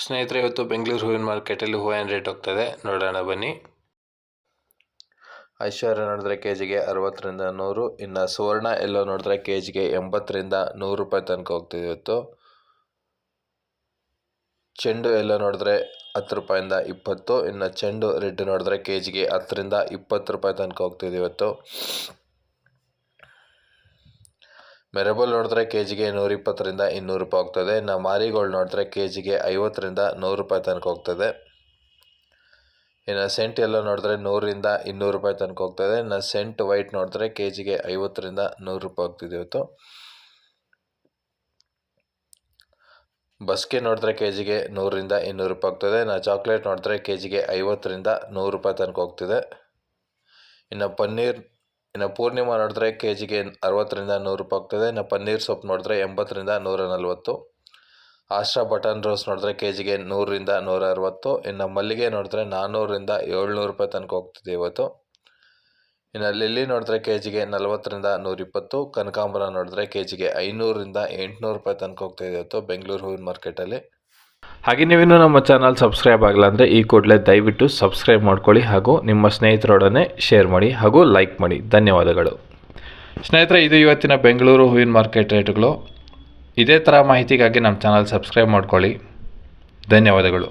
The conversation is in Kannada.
ಸ್ನೇಹಿತರೆ, ಇವತ್ತು ಬೆಂಗಳೂರು ಹೂವಿನ ಮಾರ್ಕೆಟಲ್ಲಿ ಹೂವಿನ ರೇಟ್ ಹೋಗ್ತದೆ, ನೋಡೋಣ ಬನ್ನಿ. ಐಶ್ವರ್ಯ ನೋಡಿದ್ರೆ ಕೆ ಜಿಗೆ 60ರಿಂದ 100. ಇನ್ನು ಸುವರ್ಣ ಎಲ್ಲೋ ನೋಡಿದ್ರೆ ಕೆ ಜಿಗೆ 80ರಿಂದ 100 ರೂಪಾಯಿ ತನಕ ಹೋಗ್ತಿದೆ ಇವತ್ತು. ಚೆಂಡು ಎಲ್ಲೋ ನೋಡಿದ್ರೆ 10 ರೂಪಾಯಿಂದ 20. ಇನ್ನು ಚೆಂಡು ರೆಡ್ ನೋಡಿದ್ರೆ ಕೆ ಜಿಗೆ 10ರಿಂದ 20 ರೂಪಾಯಿ ತನಕ ಹೋಗ್ತಿದೆ ಇವತ್ತು. ಮೆರಬಲ್ ನೋಡಿದ್ರೆ ಕೆ ಜಿಗೆ 120ರಿಂದ 200 ರೂಪಾಯಿ ಹೋಗ್ತದೆ. ಇನ್ನು ಮಾರಿಗೋಲ್ಡ್ ನೋಡಿದ್ರೆ ಕೆ ಜಿಗೆ 50ರಿಂದ 100 ರೂಪಾಯಿ ತನಕ ಹೋಗ್ತದೆ. ಇನ್ನು ಸೆಂಟ್ ಎಲ್ಲ ನೋಡಿದ್ರೆ 100ರಿಂದ 200 ರೂಪಾಯಿ ತನಕ ಹೋಗ್ತದೆ. ಇನ್ನು ಸೆಂಟ್ ವೈಟ್ ನೋಡಿದ್ರೆ ಕೆ ಜಿಗೆ 50ರಿಂದ 100 ರೂಪಾಯಿ ಹೋಗ್ತಿದೆ ಇವತ್ತು. ಬಸ್ಕೆ ನೋಡಿದ್ರೆ ಕೆ ಜಿಗೆ 100ರಿಂದ 200 ರೂಪಾಯಿ ಹೋಗ್ತದೆ. ಇನ್ನು ಚಾಕ್ಲೇಟ್ ನೋಡಿದ್ರೆ ಕೆ ಜಿಗೆ 50ರಿಂದ 100 ರೂಪಾಯಿ ತನಕ ಹೋಗ್ತಿದೆ. ಇನ್ನು ಪೂರ್ಣಿಮಾ ನೋಡಿದ್ರೆ ಕೆ ಜಿಗೆ 60ರಿಂದ 100 ರೂಪಾಯಿ ಹೋಗ್ತದೆ. ಇನ್ನು ಪನ್ನೀರ್ ಸೊಪ್ಪು ನೋಡಿದ್ರೆ 80ರಿಂದ 140. ಆಸ್ಟ್ರಾ ಬಟನ್ ರೋಸ್ ನೋಡಿದ್ರೆ ಕೆ ಜಿಗೆ 100ರಿಂದ 160. ಇನ್ನು ಮಲ್ಲಿಗೆ ನೋಡಿದ್ರೆ 400ರಿಂದ 700 ರೂಪಾಯಿ ತನಕ ಹೋಗ್ತಿದೆ ಇವತ್ತು. ಇನ್ನು ಲಿಲ್ಲಿ ನೋಡಿದ್ರೆ ಕೆ ಜಿಗೆ 40ರಿಂದ 120. ಕನಕಾಂಬರ ನೋಡಿದ್ರೆ ಕೆ ಜಿಗೆ 500ರಿಂದ 800 ರೂಪಾಯಿ ತನಕ ಹೋಗ್ತಿದೆ ಇವತ್ತು ಬೆಂಗಳೂರು ಹೂವಿನ ಮಾರ್ಕೆಟಲ್ಲಿ. ಹಾಗೆ ನೀವಿನ್ನೂ ನಮ್ಮ ಚಾನಲ್ ಸಬ್ಸ್ಕ್ರೈಬ್ ಆಗಿಲ್ಲ ಅಂದರೆ ಈ ಕೂಡಲೇ ದಯವಿಟ್ಟು ಸಬ್ಸ್ಕ್ರೈಬ್ ಮಾಡ್ಕೊಳ್ಳಿ, ಹಾಗೂ ನಿಮ್ಮ ಸ್ನೇಹಿತರೊಡನೆ ಶೇರ್ ಮಾಡಿ ಹಾಗೂ ಲೈಕ್ ಮಾಡಿ. ಧನ್ಯವಾದಗಳು ಸ್ನೇಹಿತರೆ. ಇದು ಇವತ್ತಿನ ಬೆಂಗಳೂರು ಹೂವಿನ ಮಾರ್ಕೆಟ್ ರೇಟ್ಗಳು. ಇದೇ ಥರ ಮಾಹಿತಿಗಾಗಿ ನಮ್ಮ ಚಾನಲ್ ಸಬ್ಸ್ಕ್ರೈಬ್ ಮಾಡ್ಕೊಳ್ಳಿ. ಧನ್ಯವಾದಗಳು.